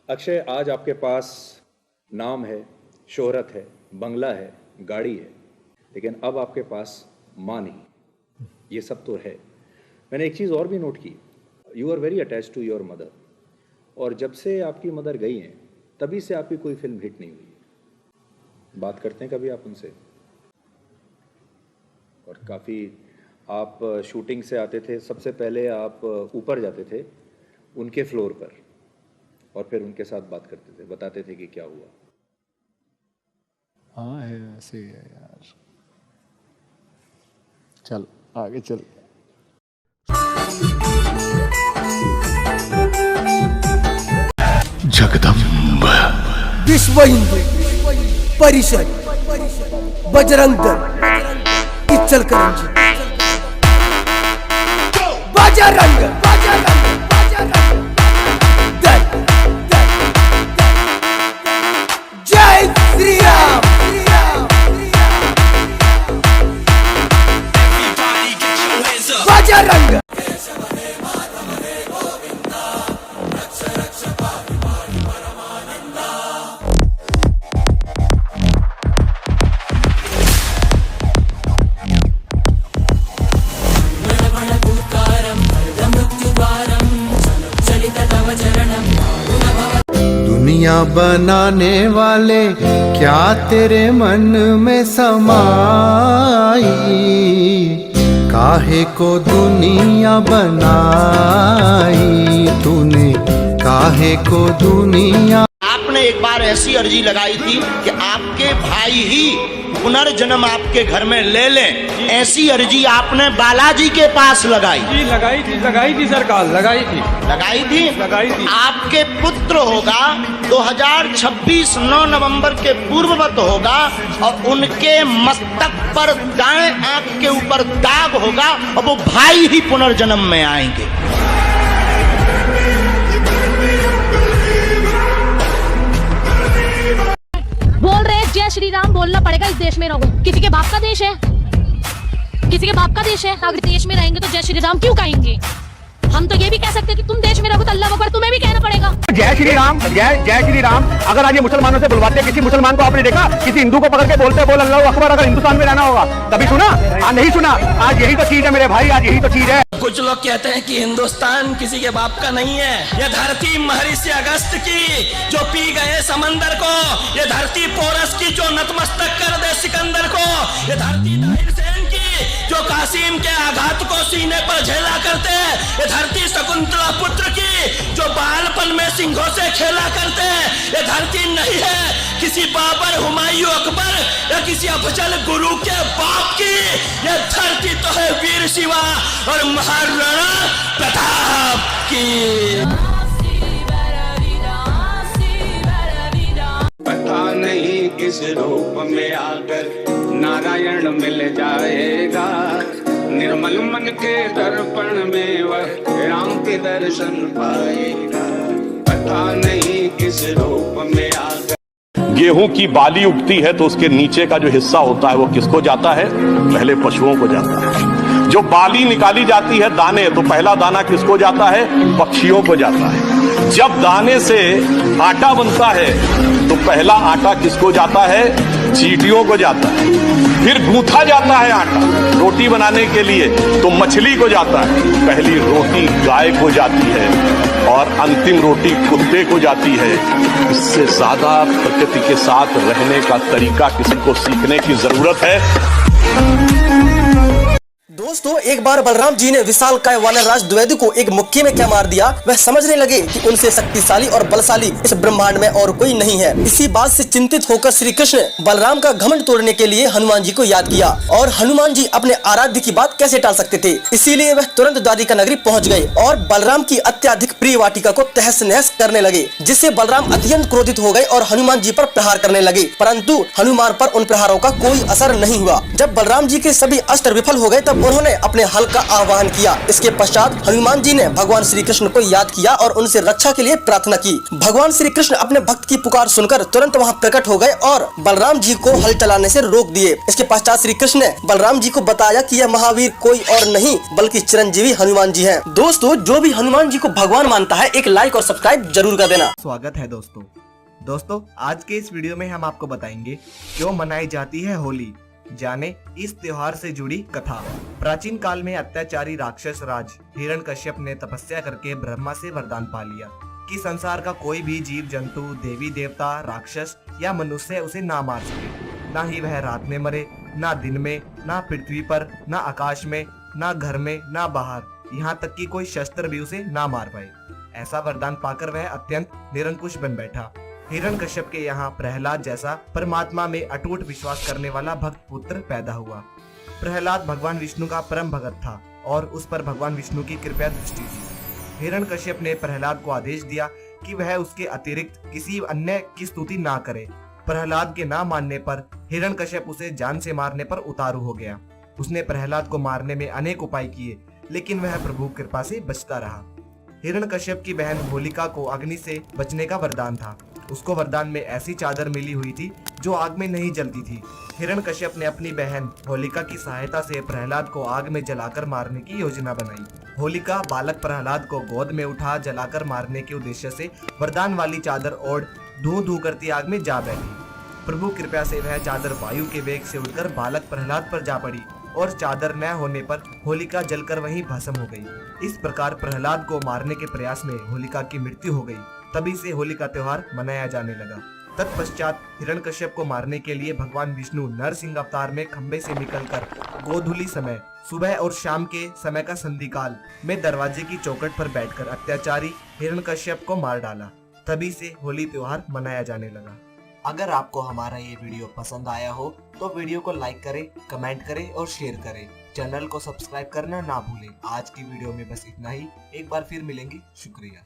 अक्षय, आज आपके पास नाम है, शोहरत है, बंगला है, गाड़ी है, लेकिन अब आपके पास माँ नहीं। ये सब तो है। मैंने एक चीज़ और भी नोट की, you are very attach to your mother, और जब से आपकी मदर गई हैं तभी से आपकी कोई फिल्म हिट नहीं हुई। बात करते हैं कभी आप उनसे? और काफ़ी आप शूटिंग से आते थे, सबसे पहले आप ऊपर जाते थे उनके फ्लोर पर और फिर उनके साथ बात करते थे, बताते थे कि क्या हुआ। हाँ है, ऐसे ही है यार। चल आगे चल। जगदम्ब विश्व हिंदू परिषद बजरंग दल इचलकरंजी। बजरंग दल, जय श्री राम। बजरंग दुनिया बनाने वाले क्या तेरे मन में समाई, काहे को दुनिया बनाई तूने, काहे को दुनिया। आपने एक बार ऐसी अर्जी लगाई थी कि आपके भाई ही पुनर्जन्म आपके घर में ले लें, ऐसी अर्जी आपने बालाजी के पास लगाई। जी लगाई थी सरकार, लगाई थी। आपके पुत्र होगा 2026 9 नवंबर के पूर्ववत होगा और उनके मस्तक पर दाएं आंख के ऊपर दाग होगा और वो भाई ही पुनर्जन्म में आएंगे। बोल रहे हैं जय श्री राम बोलना पड़ेगा। इस देश में रहो, किसी के बाप का देश है, किसी के बाप का देश है। अगर देश में रहेंगे तो जय श्री राम क्यों कहेंगे? हम तो ये भी कह सकते हैं कि तुम देश में रहो तो अल्लाह अकबर तुम्हें भी कहना पड़ेगा। जय श्री राम, जय श्री राम। अगर आज ये मुसलमानों से बुलवाते, किसी मुसलमान को आपने देखा किसी हिंदू को पकड़ के बोलते बोल अल्लाह अकबर? अगर हिंदुस्तान में रहना होगा कभी सुना? आज नहीं सुना। आज यही तो चीज है मेरे भाई, आज यही तो चीज है। कुछ लोग कहते हैं कि हिंदुस्तान किसी के बाप का नहीं है। ये धरती महर्षि अगस्त की जो पी गए समंदर को, ये धरती पोरस की जो नतमस्तक कर दे सिकंदर को, ये धरती ताहिर सेन की जो कासिम के आघात को सीने पर झेला करते, ये धरती शकुंतला पुत्र की जो बालपन में सिंहों से खेला करते, ये धरती नहीं है किसी बाबर, हुमायूं, अकबर या किसी अफजल गुरु के बाप की। ये धरती तो है वीर शिवा और महाराणा प्रताप की। पता नहीं किस रूप में आकर नारायण मिल जाएगा, निर्मल मन के दर्पण में वह राम के दर्शन पाएगा। पता नहीं किस रूप में आकर। गेहूं की बाली उगती है तो उसके नीचे का जो हिस्सा होता है वो किसको जाता है? पहले पशुओं को जाता है। जो बाली निकाली जाती है दाने, तो पहला दाना किसको जाता है? पक्षियों को जाता है। जब दाने से आटा बनता है तो पहला आटा किसको जाता है? चींटियों को जाता है। फिर गूंथा जाता है आटा रोटी बनाने के लिए तो मछली को जाता है। पहली रोटी गाय को जाती है और अंतिम रोटी कुत्ते को जाती है। इससे ज्यादा प्रकृति के साथ रहने का तरीका किसी को सीखने की जरूरत है। दोस्तों, एक बार बलराम जी ने विशालकाय वानरराज द्वैती को एक मुक्के में क्या मार दिया, वह समझने लगे कि उनसे शक्तिशाली और बलशाली इस ब्रह्मांड में और कोई नहीं है। इसी बात से चिंतित होकर श्री कृष्ण बलराम का घमंड तोड़ने के लिए हनुमान जी को याद किया और हनुमान जी अपने आराध्य की बात कैसे टाल सकते थे, इसीलिए वह तुरंत द्वारिका नगरी पहुँच गए और बलराम की अत्यधिक प्रिय वाटिका को तहस नहस करने लगे, जिससे बलराम अत्यंत क्रोधित हो गए और हनुमान जी पर प्रहार करने लगे। परंतु हनुमान पर उन प्रहारों का कोई असर नहीं हुआ। जब बलराम जी के सभी अस्त्र विफल हो गए तब उन्होंने अपने हल का आह्वान किया। इसके पश्चात हनुमान जी ने भगवान श्री कृष्ण को याद किया और उनसे रक्षा के लिए प्रार्थना की। भगवान श्री कृष्ण अपने भक्त की पुकार सुनकर तुरंत वहाँ प्रकट हो गए और बलराम जी को हल चलाने से रोक दिए। इसके पश्चात श्री कृष्ण ने बलराम जी को बताया कि यह महावीर कोई और नहीं बल्कि चिरंजीवी हनुमान जी हैं। दोस्तों, जो भी हनुमान जी को भगवान मानता है, एक लाइक और सब्सक्राइब जरूर कर देना। स्वागत है दोस्तों, आज के इस वीडियो में हम आपको बताएंगे क्यों मनाई जाती है होली। जाने इस त्योहार से जुड़ी कथा। प्राचीन काल में अत्याचारी राक्षस राज हिरण्यकश्यप ने तपस्या करके ब्रह्मा से वरदान पा लिया कि संसार का कोई भी जीव जंतु, देवी देवता, राक्षस या मनुष्य उसे ना मार सके। ना ही वह रात में मरे, ना दिन में, ना पृथ्वी पर, ना आकाश में, ना घर में, ना बाहर, यहाँ तक कि कोई शस्त्र भी उसे ना मार पाए। ऐसा वरदान पाकर वह अत्यंत निरंकुश बन बैठा। हिरण्यकश्यप के यहाँ प्रहलाद जैसा परमात्मा में अटूट विश्वास करने वाला भक्त पुत्र पैदा हुआ। प्रहलाद भगवान विष्णु का परम भगत था और उस पर भगवान विष्णु की कृपा दृष्टि थी। हिरण्यकश्यप ने प्रहलाद को आदेश दिया कि वह उसके अतिरिक्त किसी अन्य की स्तुति ना करे। प्रहलाद के ना मानने पर हिरण्यकश्यप उसे जान से मारने पर उतारू हो गया। उसने प्रहलाद को मारने में अनेक उपाय किए, लेकिन वह प्रभु कृपा से बचता रहा। हिरण्यकश्यप की बहन होलिका को अग्नि से बचने का वरदान था। उसको वरदान में ऐसी चादर मिली हुई थी जो आग में नहीं जलती थी। हिरण्यकश्यप ने अपनी बहन होलिका की सहायता से प्रहलाद को आग में जलाकर मारने की योजना बनाई। होलिका बालक प्रहलाद को गोद में उठा जलाकर मारने के उद्देश्य से वरदान वाली चादर ओढ़ धू धू करती आग में जा बैठी। प्रभु कृपया से वह चादर वायु के वेग से उड़कर बालक प्रहलाद पर जा पड़ी और चादर न होने पर होलिका जलकर वहीं भस्म हो गई। इस प्रकार प्रहलाद को मारने के प्रयास में होलिका की मृत्यु हो गई। तभी से होली का त्योहार मनाया जाने लगा। तत्पश्चात हिरण्यकश्यप को मारने के लिए भगवान विष्णु नरसिंह अवतार में खंबे से निकलकर गोधूली समय, सुबह और शाम के समय का संधिकाल में दरवाजे की चौखट पर बैठकर अत्याचारी हिरण्यकश्यप को मार डाला। तभी से होली त्योहार मनाया जाने लगा। अगर आपको हमारा ये वीडियो पसंद आया हो तो वीडियो को लाइक करें, कमेंट करें और शेयर करें। चैनल को सब्सक्राइब करना ना भूलें। आज की वीडियो में बस इतना ही। एक बार फिर मिलेंगे। शुक्रिया।